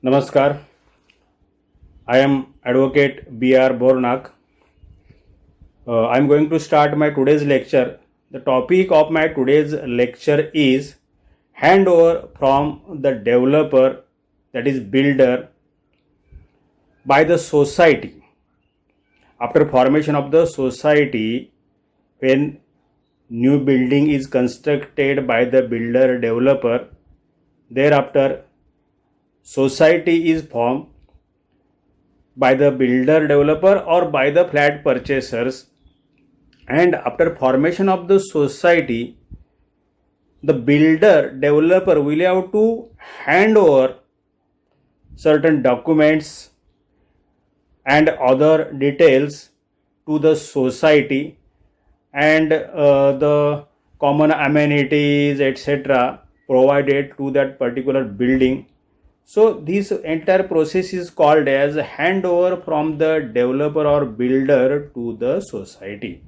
Namaskar. I am Advocate B.R. Bornak. I am going to start my today's lecture. The topic of my today's lecture is handover from the developer, that is builder, by the society. After formation of the society, when new building is constructed by the builder developer, thereafter society is formed by the builder developer or by the flat purchasers, and after formation of the society, the builder developer will have to hand over certain documents and other details to the society, and the common amenities etc. provided to that particular building. So this entire process is called as handover from the developer or builder to the society.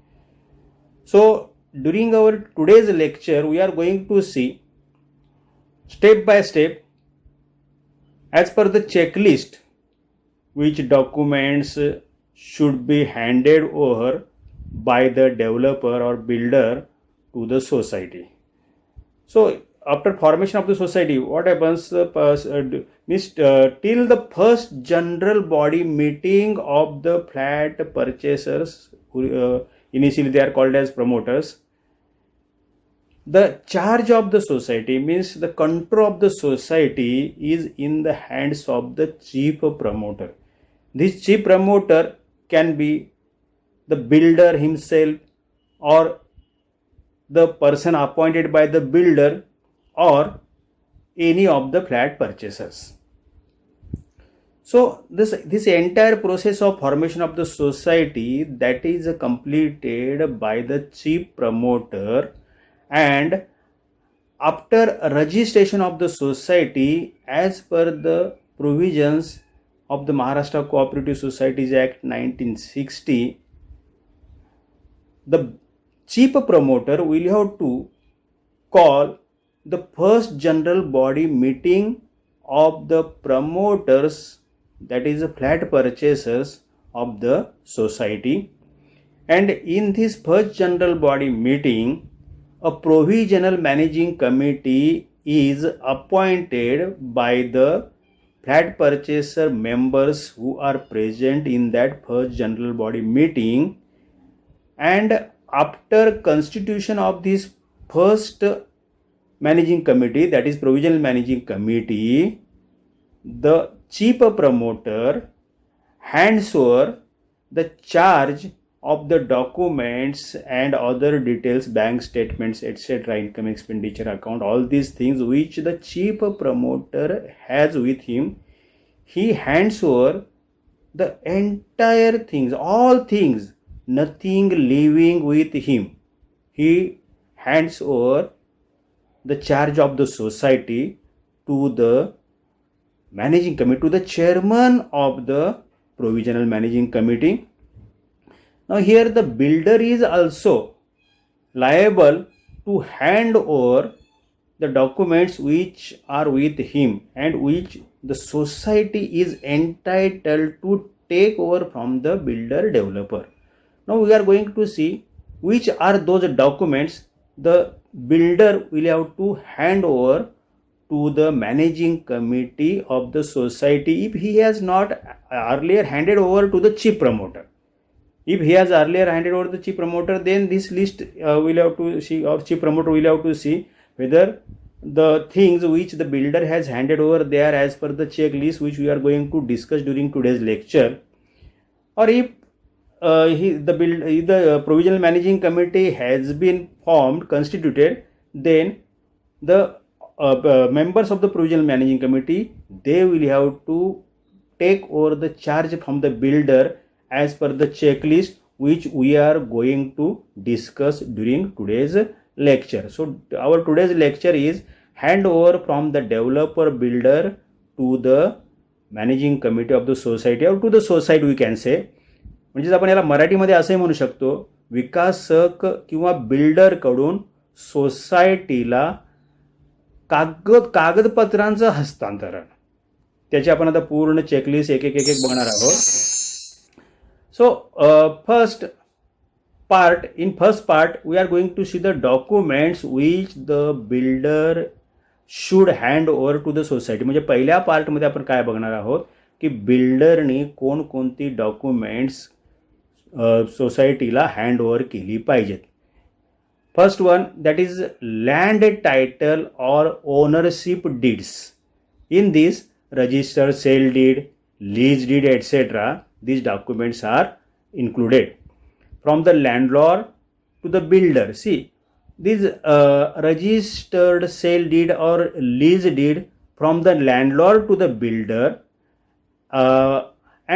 So during our today's lecture, we are going to see step by step, as per the checklist, which documents should be handed over by the developer or builder to the society. So after formation of the society, what happens? Till the first general body meeting of the flat purchasers, initially they are called as promoters, the charge of the society, means the control of the society, is in the hands of the chief promoter. This chief promoter can be the builder himself or the person appointed by the builder or any of the flat purchasers. So this entire process of formation of the society, that is completed by the chief promoter, and after registration of the society as per the provisions of the Maharashtra Cooperative Societies Act 1960, the chief promoter will have to call the first general body meeting of the promoters, that is the flat purchasers of the society, and in this first general body meeting, a provisional managing committee is appointed by the flat purchaser members who are present in that first general body meeting, and after constitution of this first managing committee, that is provisional managing committee, the chief promoter hands over the charge of the documents and other details, bank statements etc., income expenditure account, all these things which the chief promoter has with him. He hands over the entire things, all things, nothing leaving with him. He hands over the charge of the society to the managing committee, to the chairman of the provisional managing committee. Now here the builder is also liable to hand over the documents which are with him and which the society is entitled to take over from the builder developer. Now we are going to see which are those documents the builder will have to hand over to the managing committee of the society if he has not earlier handed over to the chief promoter. If he has earlier handed over the chief promoter, then this list will have to see, or chief promoter will have to see whether the things which the builder has handed over, they are as per the checklist which we are going to discuss during today's lecture, or if the provisional managing committee has been formed, constituted, then the members of the provisional managing committee, they will have to take over the charge from the builder as per the checklist which we are going to discuss during today's lecture. So our today's lecture is handover from the developer builder to the managing committee of the society, or to the society we can say. म्हणजे आपण याला मराठीमध्ये असंही म्हणू शकतो, विकासक किंवा builder कडून सोसायटीला कागदपत्रांचं हस्तांतरण. त्याची आपण आता पूर्ण चेकलिस्ट एक एक एक एक बघणार आहोत. सो first part we are going to see the documents which the builder should hand over to the society. म्हणजे पहिल्या पार्टमध्ये आपण काय बघणार आहोत की बिल्डरनी कोणकोणती डॉक्युमेंट्स सोसायटीला हँड ओव्हर केली पाहिजेत. First one, that is land title or ownership deeds. In this register sale deed, lease deed etc. these documents are included. From the landlord to the builder, see this registered sale deed or lease deed from the landlord to the builder,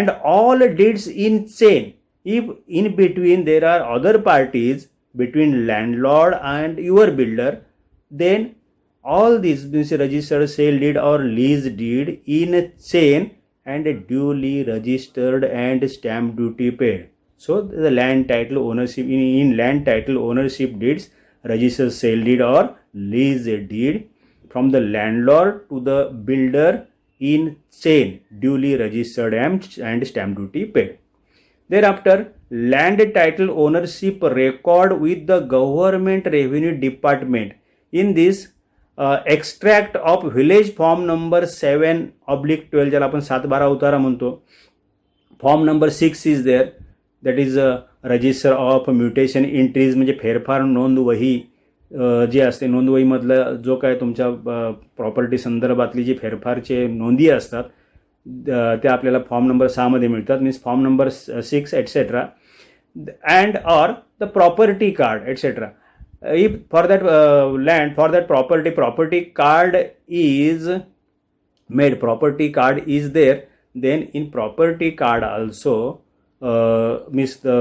and all deeds in chain. If in between there are other parties between landlord and your builder, then all these registered sale deed or lease deed in chain and duly registered and stamp duty paid. So the land title ownership, in land title ownership deeds, registered sale deed or lease deed from the landlord to the builder in chain, duly registered and stamp duty paid. Thereafter, land title ownership record with the government revenue department. In this extract of village form number 7/12, ज्याला आपण 7/12 उतारा म्हणतो. Form number 6 is there, that is register of mutation entries, म्हणजे फेरफार नोंद वही जे असते. नोंदवहीमधलं जो काय तुमच्या प्रॉपर्टी संदर्भातली जी फेरफारचे नोंदी असतात त्या आपल्याला फॉर्म नंबर 6 मध्ये मिळतात. Means form number 6 etc. And or the property card etc. If for that land, for that property card is made, property card is there, then in property card also means the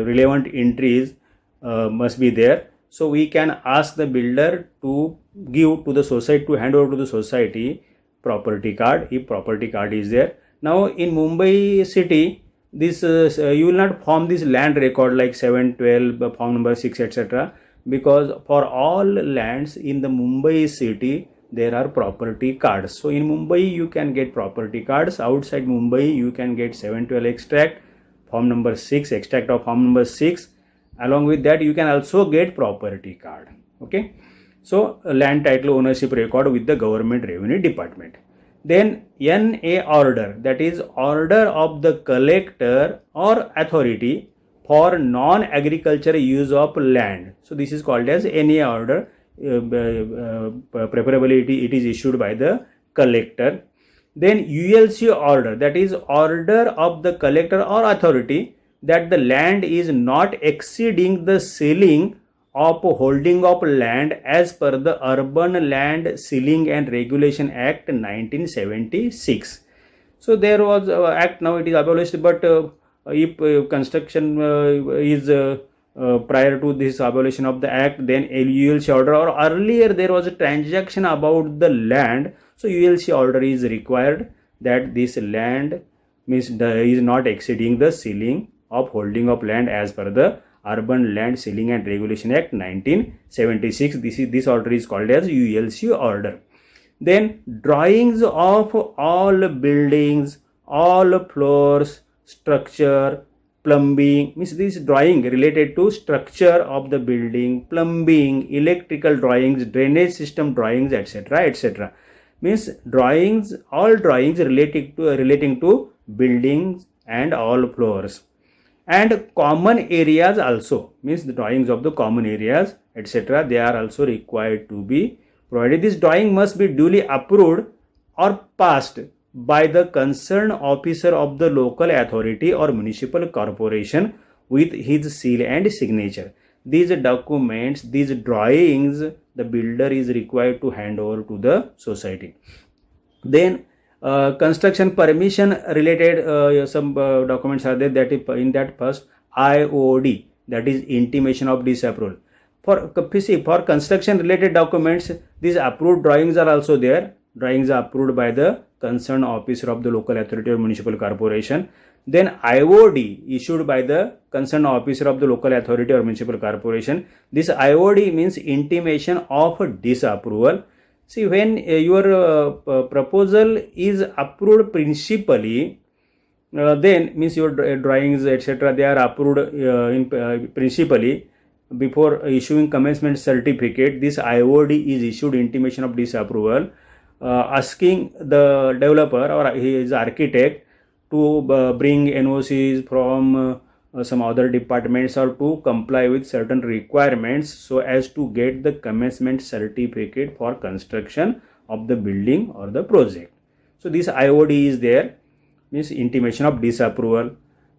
relevant entries must be there. So we can ask the builder to give to the society, to hand over to the society property card if property card is there. Now in Mumbai city, this you will not form this land record like 7/12 form number 6 etc. because for all lands in the Mumbai city there are property cards. So in Mumbai you can get property cards. Outside Mumbai you can get 7/12 extract, form number 6, extract of form number 6. Along with that you can also get property card. Okay, so land title ownership record with the government revenue department. Then NA order, that is order of the collector or authority for non-agriculture use of land. So this is called as NA order. Preferably it is issued by the collector. Then ULC order, that is order of the collector or authority that the land is not exceeding the ceiling of holding of land as per the Urban Land Ceiling and Regulation Act 1976. So there was act, now it is abolished, but if construction is prior to this abolition of the act, then ULC order, or earlier there was a transaction about the land, so ULC order is required that this land means is not exceeding the ceiling of holding of land as per the Urban Land Ceiling and Regulation Act 1976. This order is called as ULC order. Then drawings of all buildings, all floors, structure, plumbing, means this drawing related to structure of the building, plumbing, electrical drawings, drainage system drawings etc. etc. means drawings, all drawings relating to buildings and all floors. And common areas also, means the drawings of the common areas etc. they are also required to be provided. This drawing must be duly approved or passed by the concerned officer of the local authority or municipal corporation with his seal and signature. These documents, these drawings, the builder is required to hand over to the society. Then construction permission related some documents are there, that in that first IOD, that is intimation of disapproval. For construction related documents, these approved drawings are also there. Drawings are approved by the concerned officer of the local authority or municipal corporation. Then IOD issued by the concerned officer of the local authority or municipal corporation. This IOD means intimation of disapproval. See, when your proposal is approved principally, then means your drawings etc. they are approved in principally. Before issuing commencement certificate, this IOD is issued intimation of disapproval, asking the developer or his architect to bring NOCs from some other departments or to comply with certain requirements so as to get the commencement certificate for construction of the building or the project. So this IOD is there, means intimation of disapproval.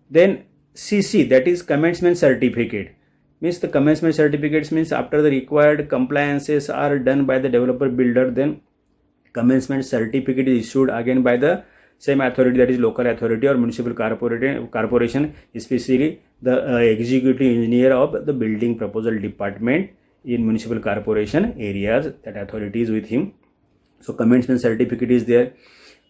Then CC, that is commencement certificate, means the commencement certificates means after the required compliances are done by the developer builder, then commencement certificate is issued again by the same authority, that is local authority or municipal corporation, especially the executive engineer of the building proposal department in municipal corporation areas. That authority is with him. So commencement certificate is there.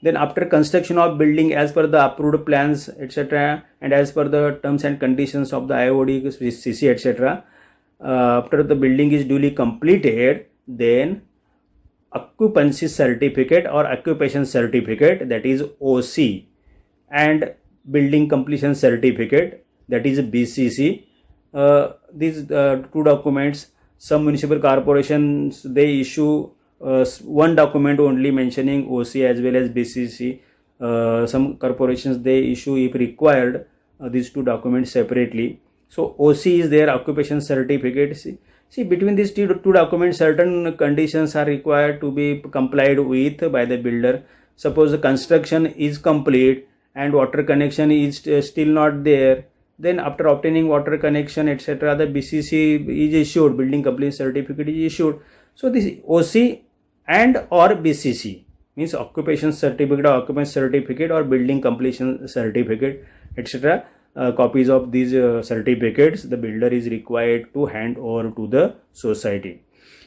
Then after construction of building as per the approved plans etc. and as per the terms and conditions of the IOD, CC etc. After the building is duly completed, then occupancy certificate or occupation certificate, that is OC, and building completion certificate, that is BCC. These two documents, some municipal corporations they issue one document only mentioning OC as well as BCC. Some corporations they issue, if required, these two documents separately. So OC is their occupation certificate. See, between these two documents, certain conditions are required to be complied with by the builder. Suppose the construction is complete and water connection is still not there, then after obtaining water connection etc., the BCC is issued, building completion certificate is issued. So this OC and or BCC means occupation certificate or occupancy certificate or building completion certificate etc. Copies of these certificates the builder is required to hand over to the society.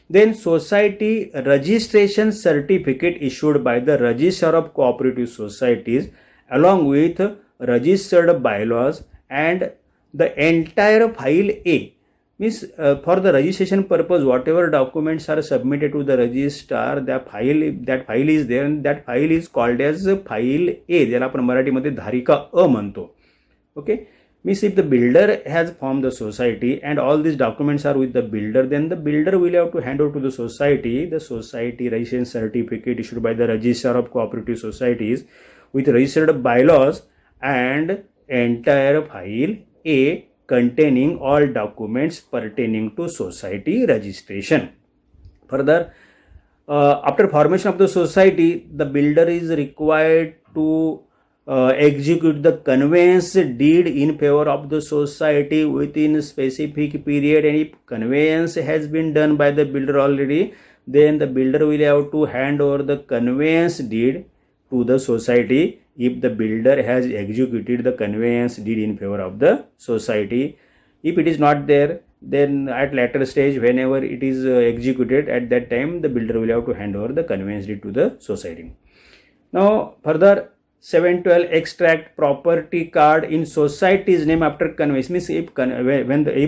Then society registration certificate issued by the Registrar of Cooperative Societies along with registered bylaws and the entire file A, means for the registration purpose whatever documents are submitted to the registrar, that file is there, and that file is called as file A, ज्याला आपण मराठीमध्ये धारिका अ म्हणतो. Okay, means if the builder has formed the society and all these documents are with the builder, then the builder will have to hand over to the society registration certificate issued by the Registrar of Cooperative Societies with registered bylaws and entire file A containing all documents pertaining to society registration. Further, after formation of the society, the builder is required to execute the conveyance deed in favor of the society within a specific period, and if conveyance has been done by the builder already, then the builder will have to hand over the conveyance deed to the society if the builder has executed the conveyance deed in favor of the society. If it is not there, then at later stage whenever it is executed, at that time the builder will have to hand over the conveyance deed to the society. Now further, 712 extract property card in society's name after conveyance, means if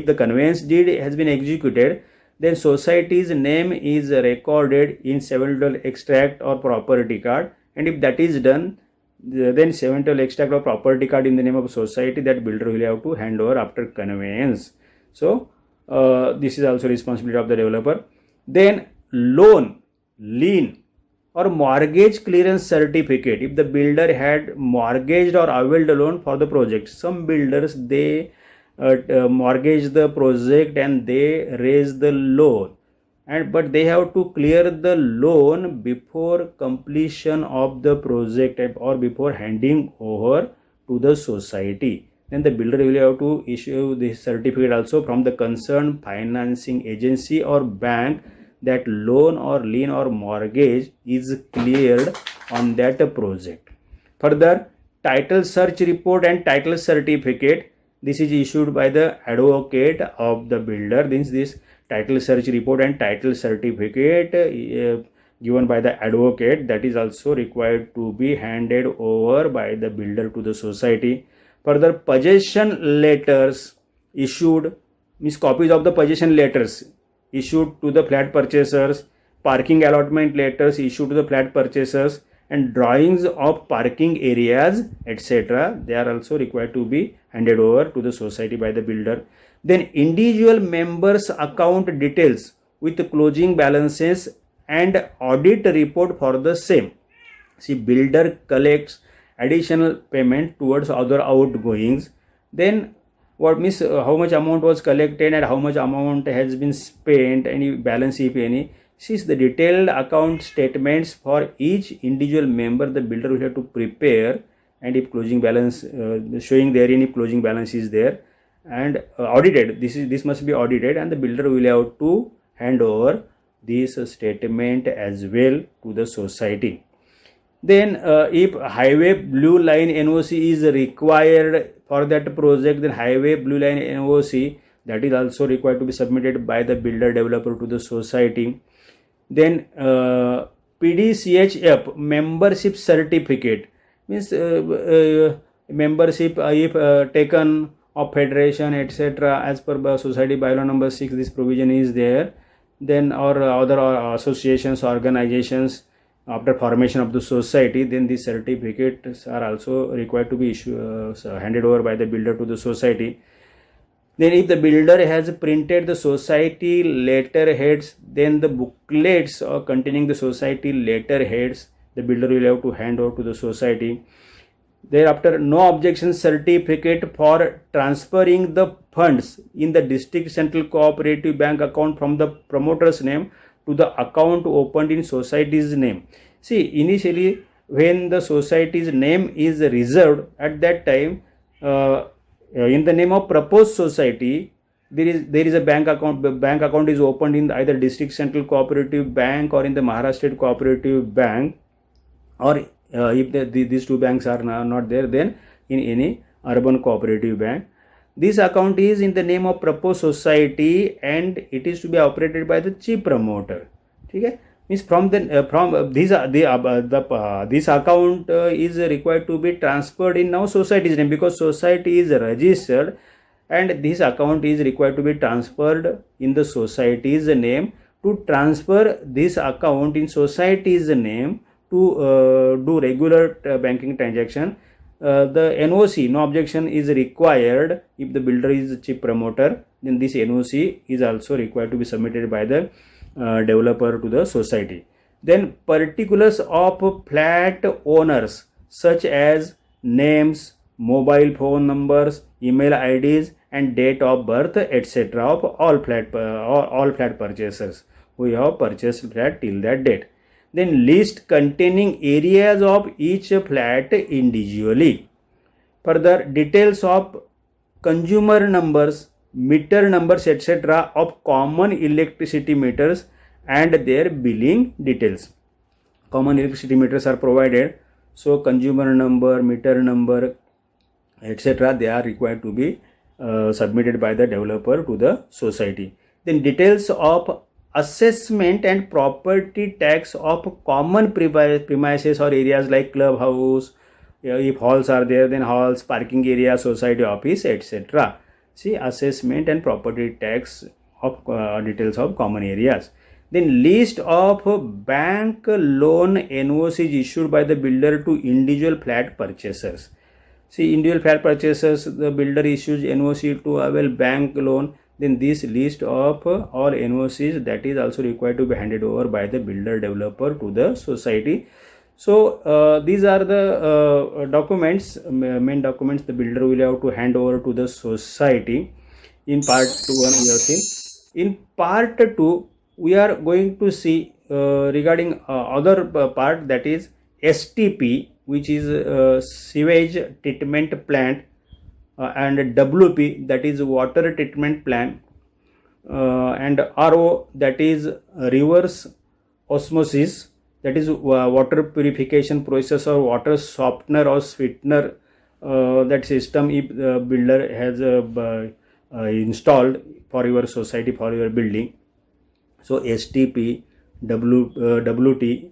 the conveyance deed has been executed, then society's name is recorded in 712 extract or property card, and if that is done, then 712 extract or property card in the name of society that builder will have to hand over after conveyance. So this is also responsibility of the developer. Then loan, lien or mortgage clearance certificate, if the builder had mortgaged or availed a loan for the project. Some builders they mortgage the project and they raise the loan, but they have to clear the loan before completion of the project or before handing over to the society. Then the builder will have to issue this certificate also from the concerned financing agency or bank that loan or lien or mortgage is cleared on that project. Further, title search report and title certificate, this is issued by the advocate of the builder. This title search report and title certificate given by the advocate, that is also required to be handed over by the builder to the society. Further, possession letters issued, means copies of the possession letters issued to the flat purchasers parking allotment letters issued to the flat purchasers, and drawings of parking areas, etc. They are also required to be handed over to the society by the builder. Then individual members' account details with closing balances and audit report for the same. See, builder collects additional payment towards other outgoings. Then what means how much amount was collected and how much amount has been spent, any balance if any. Since the detailed account statements for each individual member the builder will have to prepare, and if closing balance showing there any closing balance is there, and audited, this must be audited, and the builder will have to hand over this statement as well to the society. Then if highway blue line NOC is required for that project, then highway blue line NOC that is also required to be submitted by the builder developer to the society. Then PDCHF membership certificate means membership if taken of federation, etc. as per society bylaw number 6, this provision is there. Then or other associations, organizations after formation of the society, then these certificates are also required to be handed over by the builder to the society. Then if the builder has printed the society letterheads, then the booklets containing the society letterheads the builder will have to hand over to the society. Thereafter, no objection certificate for transferring the funds in the district central cooperative bank account from the promoter's name to the account opened in society's name. See, initially when the society's name is reserved, at that time in the name of proposed society there is a bank account. The bank account is opened in either district central cooperative bank or in the Maharashtra State Cooperative Bank, or if these two banks are not there, then in any urban cooperative bank. This account is in the name of proposed society and it is to be operated by the chief promoter. Okay? Means from this account is required to be transferred in now society's name, because society is registered, and this account is required to be transferred in the society's name. To transfer this account in society's name to do regular banking transaction, the NOC, no objection, is required. If the builder is the chief promoter, then this NOC is also required to be submitted by the developer to the society. Then particulars of flat owners such as names, mobile phone numbers, email IDs and date of birth, etc. of all flat purchasers who have purchased flat till that date. Then list containing areas of each flat individually. Further, details of consumer numbers, meter numbers, etc. of common electricity meters and their billing details. Common electricity meters are provided, so consumer number, meter number, etc. they are required to be submitted by the developer to the society. Then details of assessment and property tax of common premises or areas like clubhouse, if halls are there, then halls, parking area, society office, etc. See, assessment and property tax of details of common areas. Then list of bank loan NOCs issued by the builder to individual flat purchasers. See, individual flat purchasers, the builder issues NOC to avail bank loan. Then this list of all NOCs that is also required to be handed over by the builder developer to the society. So these are the documents, main documents the builder will have to hand over to the society. In part 1 we have seen. In part 2 we are going to see regarding other part, that is STP, which is sewage treatment plant, and WP, that is water treatment plant, and RO, that is reverse osmosis, that is water purification process or water softener or sweetener, that system if the builder has installed for your society, for your building. So STP, WTP,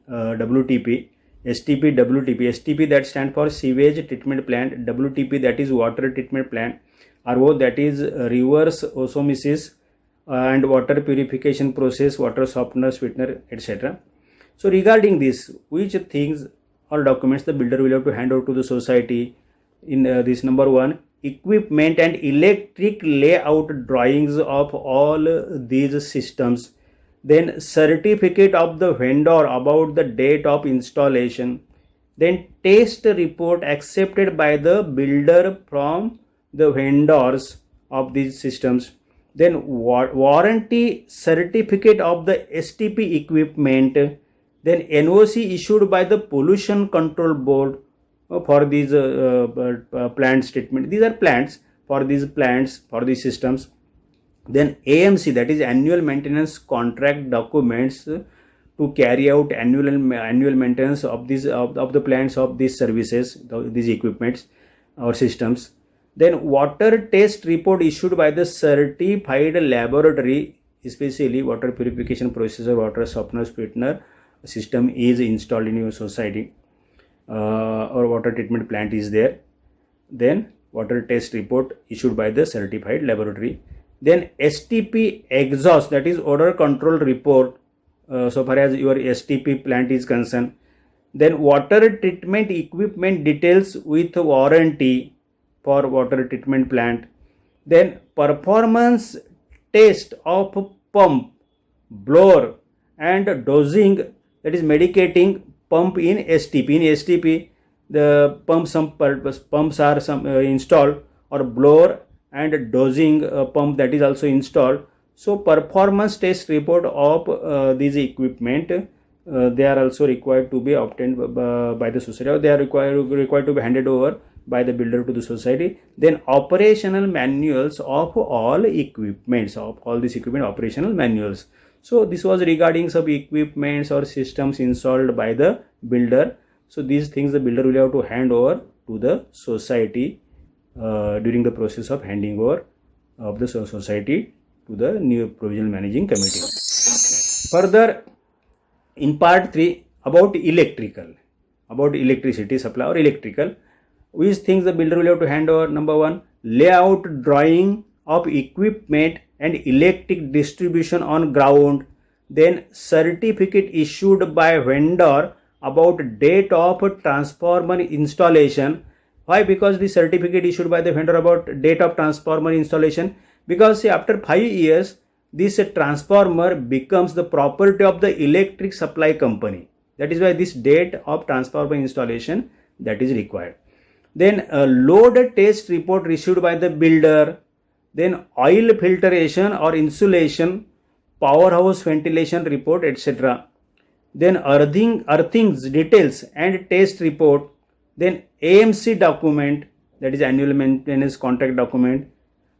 STP, WTP. STP that stands for sewage treatment plant, WTP that is water treatment plant, RO that is reverse osmosis, and water purification process, water softener, sweetener, etc. So regarding this, which things or documents the builder will have to hand over to the society? In this, number one, equipment and electric layout drawings of all these systems, then certificate of the vendor about the date of installation, then test report accepted by the builder from the vendors of these systems, then warranty certificate of the STP equipment, then NOC issued by the pollution control board for these plant statement. These are plants, for these plants, for these systems. Then AMC, that is annual maintenance contract documents to carry out annual maintenance of these of the plants of these services, these equipments or systems. Then water test report issued by the certified laboratory, especially water purification process or water softener sweetener system is installed in your society, or water treatment plant is there. Then water test report issued by the certified laboratory. Then STP exhaust, that is odor control report, so far as your STP plant is concerned. Then water treatment equipment details with warranty for water treatment plant. Then performance test of pump, blower and dosing, that is medicating pump in STP. In STP, the pumps are installed, or blower and dosing pump, that is also installed. So performance test report of these equipment, they are also required to be obtained by the society, or they are required to be handed over by the builder to the society. Then operational manuals of all equipments, of all this equipment, operational manuals. So this was regarding some equipments or systems installed by the builder. So these things the builder will have to hand over to the society during the process of handing over of the society to the new provisional managing committee. Further, in part 3, about electricity supply or electrical, which things the builder will have to hand over? Number one, layout drawing of equipment and electric distribution on ground, then certificate issued by vendor about date of transformer installation. Why? Because the certificate issued by the vendor about date of transformer installation, because see, after 5 years this transformer becomes the property of the electric supply company. That is why this date of transformer installation, that is required. Then a load test report issued by the builder, then oil filtration or insulation, powerhouse ventilation report, etc. Then earthings details and test report. Then AMC document, that is annual maintenance contract document,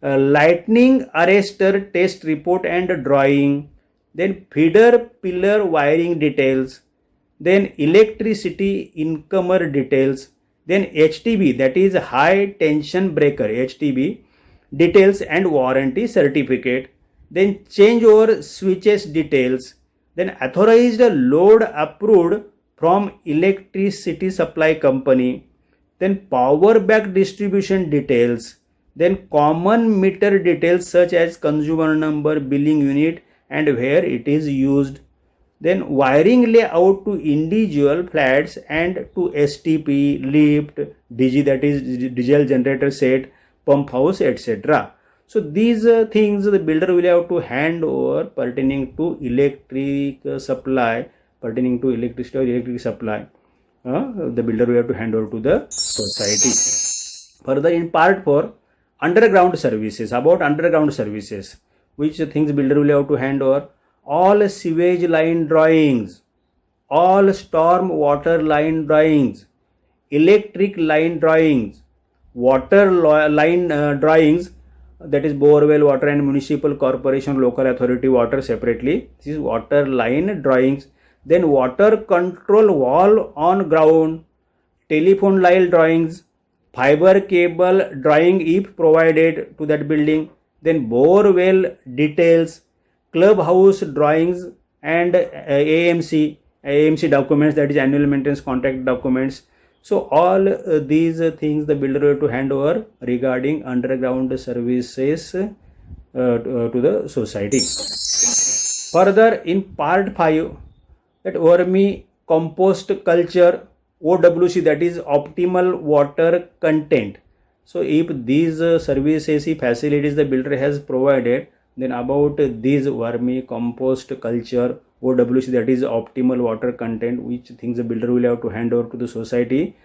lightning arrestor test report and drawing, then feeder pillar wiring details, then electricity incomer details, then HTB, that is high tension breaker, HTB details and warranty certificate, then changeover switches details, then authorized load approved from electricity supply company, then power back distribution details, then common meter details such as consumer number, billing unit and where it is used, then wiring layout to individual flats and to STP, lift, DG, that is diesel generator set, pump house, etc. So these things the builder will have to hand over pertaining to electric supply, pertaining to electricity or electric supply. The builder will have to hand over to the society. Further, in part 4, underground services, about underground services, which things builder will have to hand over? All sewage line drawings, all storm water line drawings, electric line drawings, water line drawings, that is borewell water and municipal corporation local authority water separately. This is water line drawings. Then water control wall on ground, telephone line drawings, fiber cable drawing if provided to that building, then borewell details, clubhouse drawings and AMC documents, that is annual maintenance contract documents. So all these things the builder will have to hand over regarding underground services to the society. Further, in part 5, that vermi compost culture, OWC, that is optimal water content. So if these services, facilities the builder has provided, then about these vermi compost culture, OWC, that is optimal water content, which things the builder will have to hand over to the society.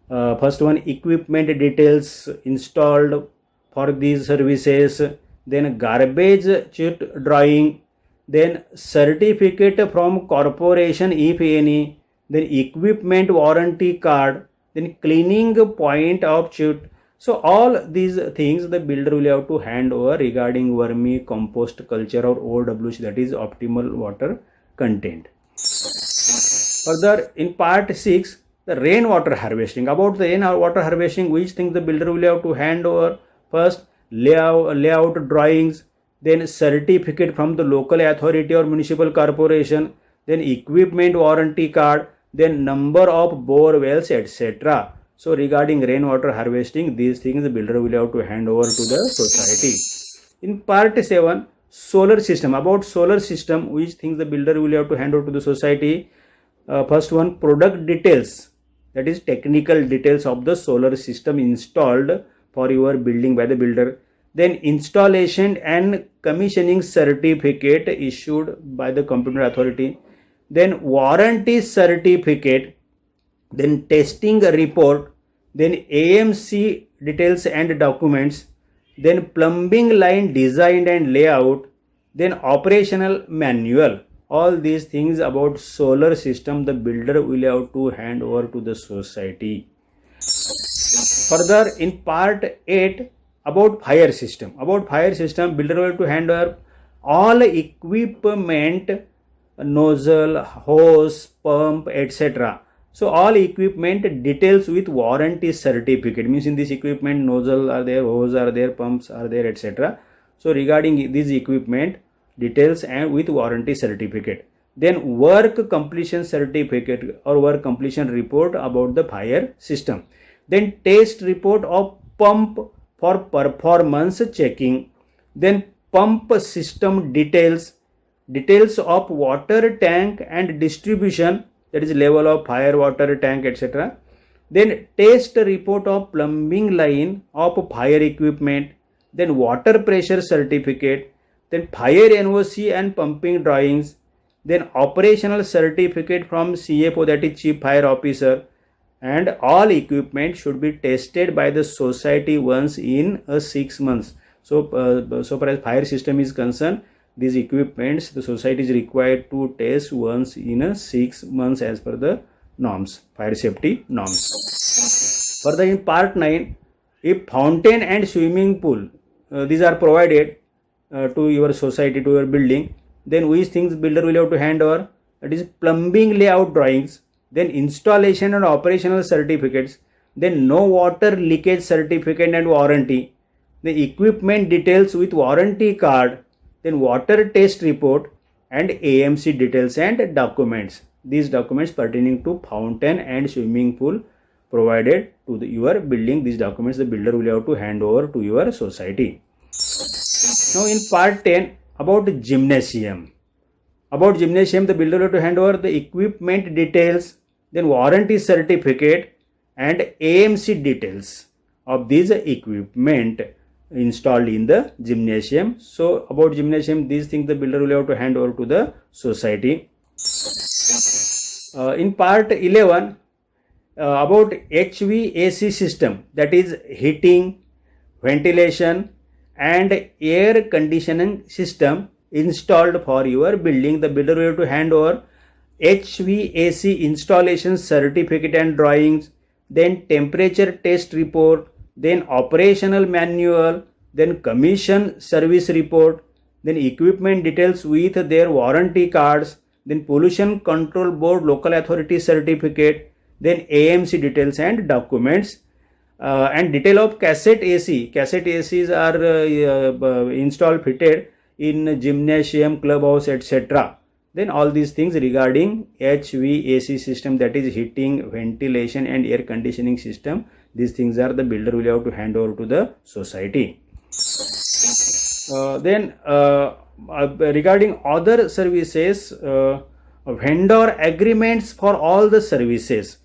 First one, equipment details installed for these services, then garbage chute drawing, then certificate from corporation if any, then equipment warranty card, then cleaning point of chute. So all these things the builder will have to hand over regarding vermi compost culture or OWC, that is optimal water content. Further, in part 6, the rainwater harvesting. About the rainwater harvesting, which things the builder will have to hand over? First, layout drawings, then certificate from the local authority or municipal corporation, then equipment warranty card, then number of bore wells, etc. So regarding rainwater harvesting, these things the builder will have to hand over to the society. In part 7, solar system. About solar system, which things the builder will have to hand over to the society? First one, product details, that is technical details of the solar system installed for your building by the builder. Then installation and commissioning certificate issued by the competent authority. Then warranty certificate, then testing report, then AMC details and documents, then plumbing line design and layout, then operational manual. All these things about solar system the builder will have to hand over to the society. Further, in part 8, about fire system. About fire system, builder will have to hand over all equipment, nozzle, hose, pump, etc. So all equipment details with warranty certificate, means in this equipment nozzle are there, hose are there, pumps are there, etc. So regarding this equipment details and with warranty certificate. Then work completion certificate or work completion report about the fire system. Then test report of pump for performance checking. Then pump system details of water tank and distribution, that is level of fire water tank, etc. Then test report of plumbing line of fire equipment. Then water pressure certificate. Then fire NOC and pumping drawings, then operational certificate from CFO, that is Chief Fire Officer, and all equipment should be tested by the society once in 6 months. So, so far as fire system is concerned, these equipments the society is required to test once in 6 months as per the norms, fire safety norms. Further, in part 9, if fountain and swimming pool, these are provided to your society, to your building, then which things builder will have to hand over? That is plumbing layout drawings, then installation and operational certificates, then no water leakage certificate and warranty, the equipment details with warranty card, then water test report, and AMC details and documents. These documents pertaining to fountain and swimming pool provided to your building. These documents the builder will have to hand over to your society. Now in part 10, about gymnasium. About gymnasium, the builder will have to hand over the equipment details, then warranty certificate and AMC details of these equipment installed in the gymnasium. So about gymnasium, these things the builder will have to hand over to the society. In part 11, about HVAC system, that is heating, ventilation and air conditioning system installed for your building, the builder will have to hand over HVAC installation certificate and drawings, then temperature test report, then operational manual, then commission service report, then equipment details with their warranty cards, then pollution control board local authority certificate, then AMC details and documents, and detail of cassette AC. Cassette ACs are installed, fitted in gymnasium, clubhouse, etc. Then all these things regarding HVAC system, that is heating, ventilation and air conditioning system, these things are the builder will have to hand over to the society. Regarding other services, vendor agreements for all the services,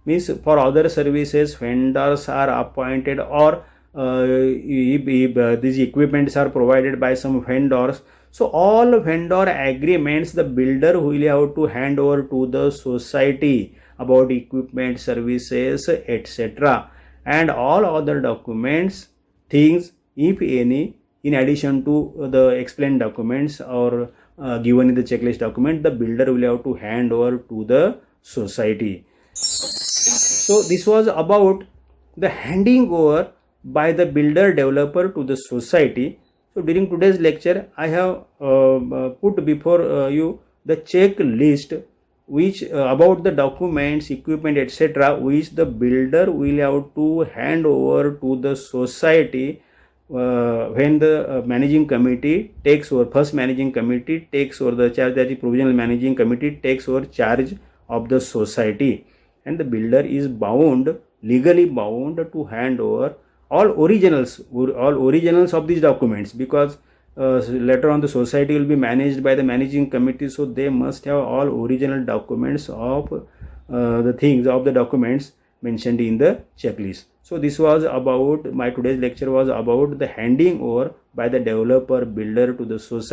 means for other services vendors are appointed, or if these equipments are provided by some vendors, so all vendor agreements the builder will have to hand over to the society about equipment, services, etc., and all other documents, things, if any, in addition to the explained documents or given in the checklist document, the builder will have to hand over to the society. So this was about the handing over by the builder developer to the society. So during today's lecture, I have put before you the checklist which about the documents, equipment, etc., which the builder will have to hand over to the society when the managing committee takes over. First managing committee takes over the charge, that is provisional managing committee takes over charge of the society, and the builder is bound, legally bound, to hand over all originals of these documents, because later on the society will be managed by the managing committee, so they must have all original documents of the things of the documents mentioned in the checklist. So this was about, my today's lecture was about the handing over by the developer builder to the society